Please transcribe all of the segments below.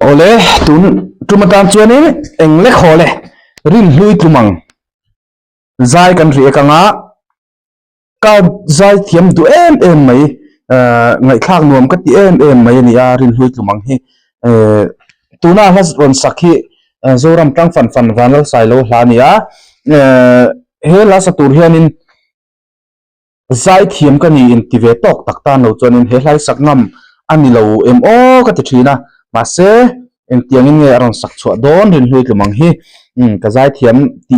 Ole tu matan chuan in eng le khole rin hlui tumang zai kan ri ekanga ka zai thiam du em mai ngai thak nuam ka ti em mai ni a rin hlui tumang hi tuna has ron sakhi zoram tang fan vanal sailo hlania he la satur hianin zai thiam ka ni in tive tok takta no chuanin he hlai sakngam ani lo em o ka ti thina ma se en tiangin nge aron sak chua don rin hlui tumang hi ka zai thiam ti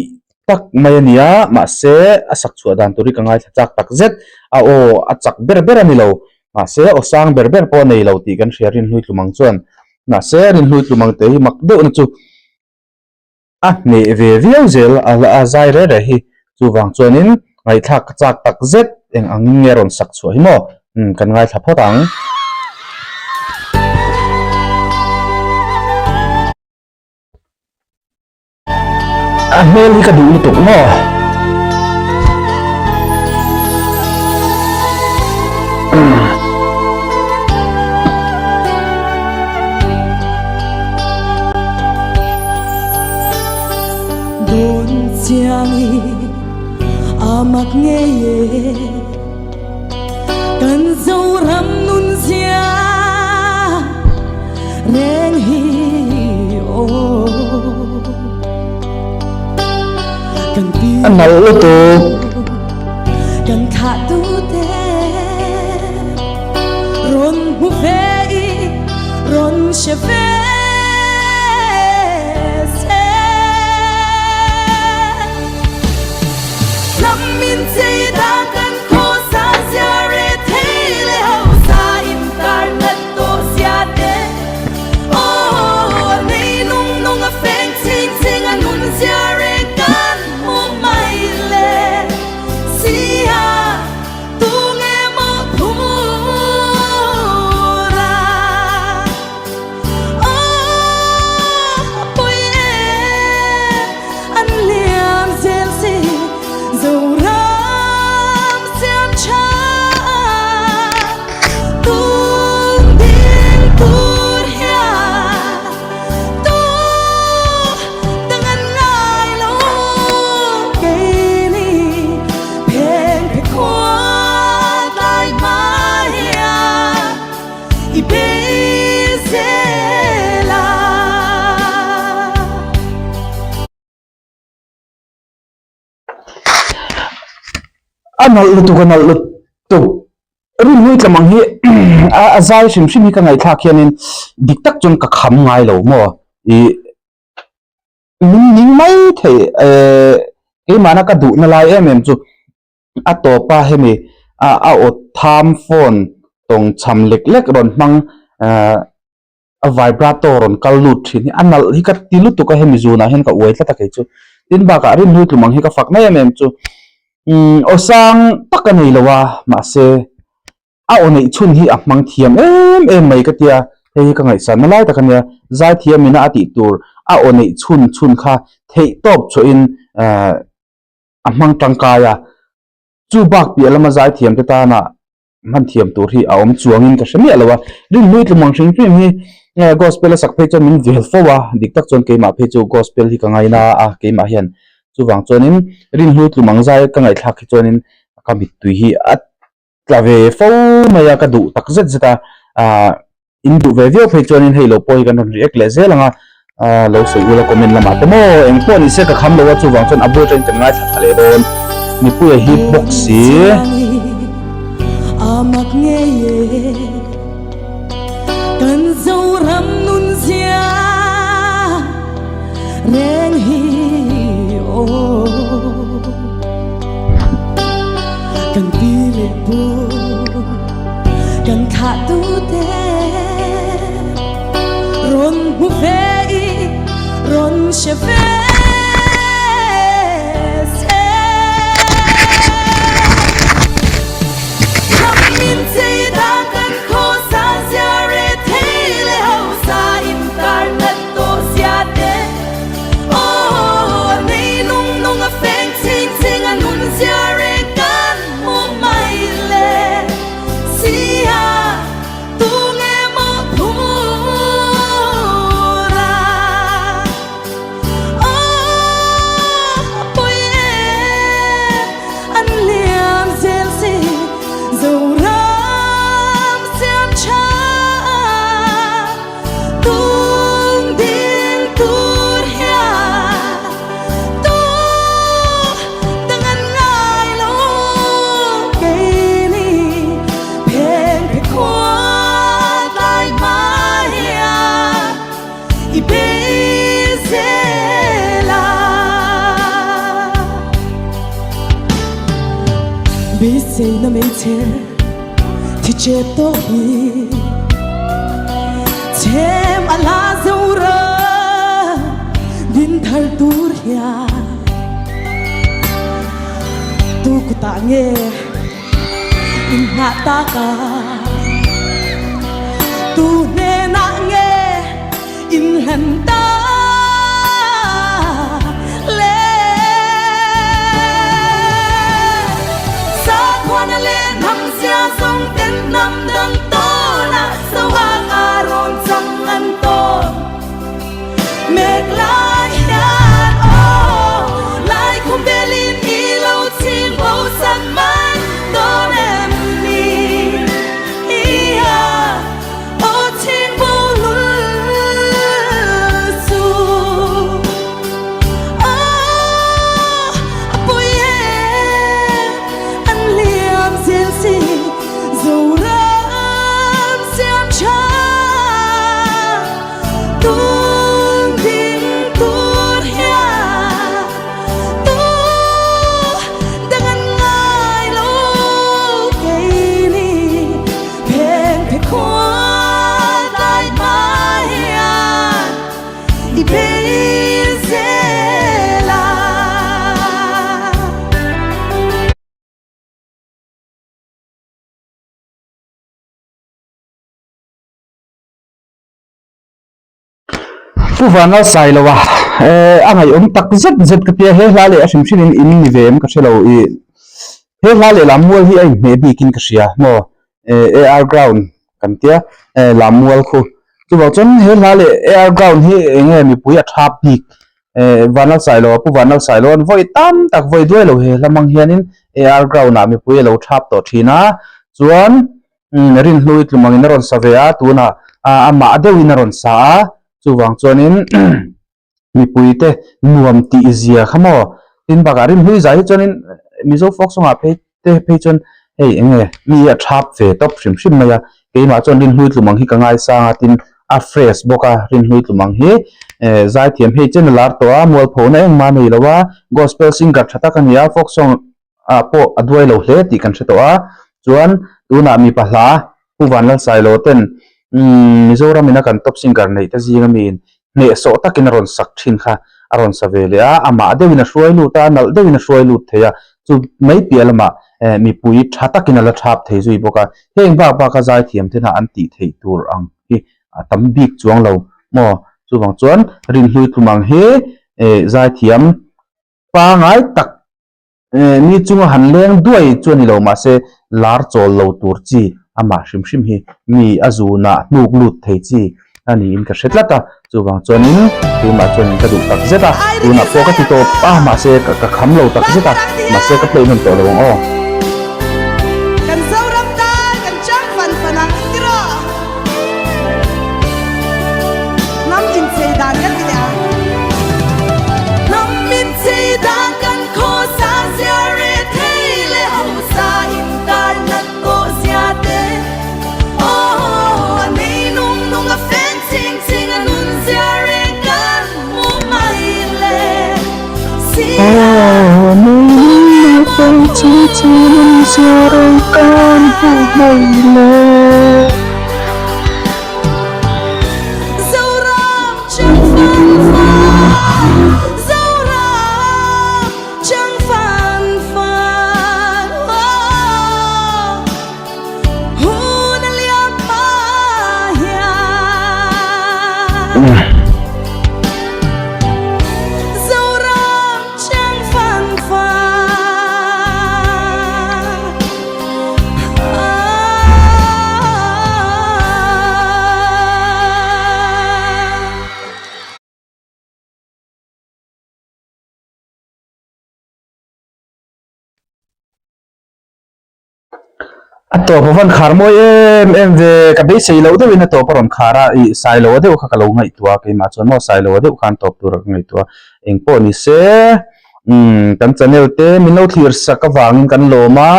tak mai ania ma se a sak chua dan turi ka ngai chak tak zet a o a chak ber ani lo ma se o sang ber po nei lo ti kan share rin hlui tumang chuan ma se rin hlui tumang te hi mak do na chu a ne ve viau zel a zai re hi chu wang chuanin ngai thak chak tak zet eng angin nge ron sak chua hi mo kan ngai tha photang mel hi ka du ni tok mo don chiangi amak nge ye kan zo ram nun sia reng hi o anal tu kan kha tu te ron hu fe ron she fe se lam min se da kan kho sa sia re the le ho sa im kar ngat to sia de oh nei nung a feng ting anun sia re anal lu tu kanal lu tu rin hlui tlamang hi a zai shim hi ka ngai thak hianin dik tak chun ka kham ngai lo mo I ning mai the ke mana ka du na lai em chu a to pa hemi a o tham phone tong cham lek ron mang a vibrator ron kal lut thi anal hi ka tilu tu ka hemi zuna hen ka oi tla ta ke chu tin ba ka rin hlui tlamang hi ka fak na em chu o sang takani lawa ma se a onei chun hi a mang thiam em mai ka tia hei ka ngai san lai takania zai thiam mina ati tur a onei chun kha thei top cho in a mang tangkaya chu bak pi alama zai thiam ta na man thiam tur hi a om chuangin ka shemi alawa rin lui tlamang shing pim hi gospel sak phe chon min vel fowa dik tak chon ke ma phe chu gospel hi ka ngai na a ke ma hian chu wang chonin rin hlui tlumang zai ka ngai thak hi chonin ka mit tui hi at tlave fo maya ka du tak zet zeta in du ve veo phe chonin hei lo poi kan react le zelanga lo sei ula comment lama temo eng pon se ka kham lo chu wang chon abo chen kan ngai thale don ni pu hi box si amak nge ye kan zo ram nun sia reng hi kan pile bu kan kha tu te ron hu fe ron she fe say na me te ti che to hi tem ala zaura din thar tur ya tu ku ta nge in na ta ka tu ne na nge in han ta song ten nam dang to na sawang aron sang anto meg lai yan oh lai kum belin ilaw ting bo san man don em ni iya oh ting bo lul su oh apoye an liam sin si Zoram siam cha tung ding tur ya tu dengan ngai lo kei ni pen pe kwa dai mai ya I pe zela pu van al sai lawa angai tak zet zet ka pia he hlale a shim shin in ni vem ka chelo I he hlale lamwal hi ai me bi kin ka sia mo air ground kan tia lamwal khu chu ba chon he hlale air ground hi nge mi pui a thap bi van al sai lawa pu van al sai lon voi tam tak voi doi lo he lamang hianin air ground na mi pui lo thap to thina chuan rin hlui tlumang in ron savea tuna ama adewin ron sa chuwang chuanin mi puite nuam ti zia khamo tin bagarin hui zai chuanin mizo fox nga pe chon ei enge mi a thap ve top shim shim maya keima chon rin hui tlumang hi kangai sa tin a fresh boka rin hui tlumang hi zai thiam he chen lar to a mol phone eng ma nei lawa gospel singer thata kania fox song a po adwai lo hle ti kan thto a chuan tuna mi pahla puwan la sai lo ten Mizoram ina kan top singer nei ta zinga min ne so takin ron sak thin kha aron savelia ama dewina shruai lu ta nal dewina shruai lu theya chu mai pialama mi pui thata kinala thap thei zui boka heng ba ka zai thiam thena an ti thei tur ang hi tam bik chuang lo mo chu wang chuan rin hlui thumang he zai thiam pa ngai tak mi chunga hanleng duai chuani lo ma se lar chol lo tur chi ama shim shim hi mi azuna nuk lut thei chi ani in ka hretlata chuwang chuanin tuma chuanin ka du tak zeta tuna po ka ti to pa ma se ka kham lo tak zeta ma se ka play non to lo o kan zoram ta kan chang fan fanang tiro nam in sei dan kan ti a nam in sei dan kan kho sa sia re thei le hau sa in kar nat ko sia te oh nei nung nung a fen sing sing anun sia re kan mo mai le sia Zoram chang fan fan hun liam pa ya Zoram chang fan to pavan kharmo em ve ka be sei lo de wina to paron khara I sai lo de kha kalo ngai tua ke ma chon mo sai lo de khan top tur ngai tua eng po ni se kan channel te mino thlir saka wangin kan loma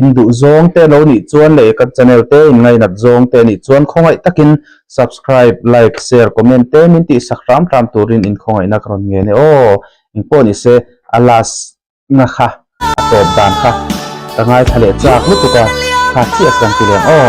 indu zong te lo ni chuan le kan channel te in ngai nat zong te ni chuan khongai takin subscribe like share comment te min ti sakram tam turin in khongai na kron nge ne o eng po ni se alas nga kha top dan kha ka ngai thale chak lu tu ka kha chia kan ti le o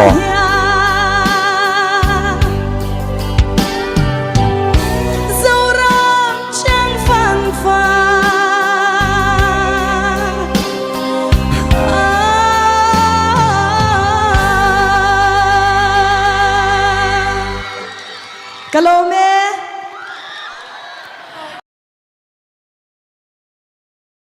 Kalome